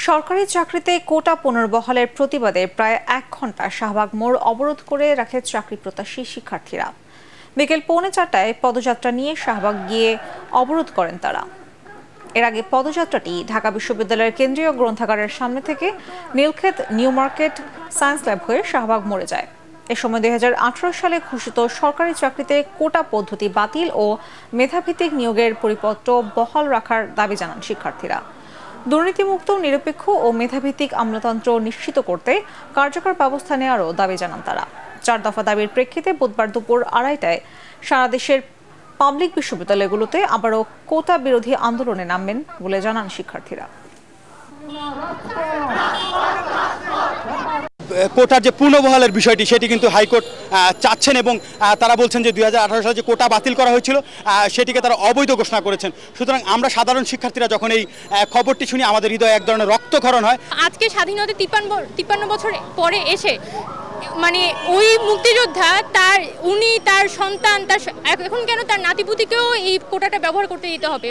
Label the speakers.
Speaker 1: সরকারি চাকরিতে কোটা পুনর্বহালের প্রতিবাদে প্রায় ১ ঘণ্টা শাহবাগ মোড় অবরোধ করে রাখে চাকরি প্রত্যাশী শিক্ষার্থীরা। বিকেল 4:45টায় পদযাত্রা নিয়ে শাহবাগ গিয়ে অবরোধ করেন তারা। এর আগে পদযাত্রাটি ঢাকা বিশ্ববিদ্যালয়ের কেন্দ্রীয় গ্রন্থাগারের সামনে থেকে Nilkhet new market science lab হয়ে শাহবাগ মোড়ে যায়। এ সময় 2018 সালে ঘোষিত সরকারি চাকরিতে কোটা পদ্ধতি বাতিল ও মেধাভিত্তিক নিয়োগের পরিপত্র বহাল রাখার দাবি জানান শিক্ষার্থীরা। দুর্নীতিমুক্ত, নিরপেক্ষ ও মেধাভিত্তিক আমলাতন্ত্র নিশ্চিত করতে কার্যকর ব্যবস্থা নেওয়ারও দাবি জানান তারা। 4 দফা দাবির প্রেক্ষিতে বুধবার দুপুর 2:30টায় সারা দেশের পাবলিক বিশ্ববিদ্যালয়গুলোতে আবারও কোটা বিরোধী আন্দোলনে নামবেন বলে জানান শিক্ষার্থীরা।
Speaker 2: কোটার যে পুনর্বহালের বিষয়টি সেটি কিন্তু হাইকোর্ট চাচ্ছেন এবং তারা বলছেন যে 2018 সালে যে কোটা বাতিল করা হয়েছিল সেটিকে তারা অবৈধ ঘোষণা করেছেন। সুতরাং আমরা সাধারণ শিক্ষার্থীরা যখন এই খবরটি শুনি আমাদের হৃদয়ে এক ধরনের রক্তক্ষরণ হয়।
Speaker 3: আজকে স্বাধীনতা 53 বছর পরে এসে মানে ওই মুক্তিযোদ্ধা তার সন্তান এখন কেন তার নাতিপুতিকেও এই কোটাটা ব্যবহার করতে দিতে হবে?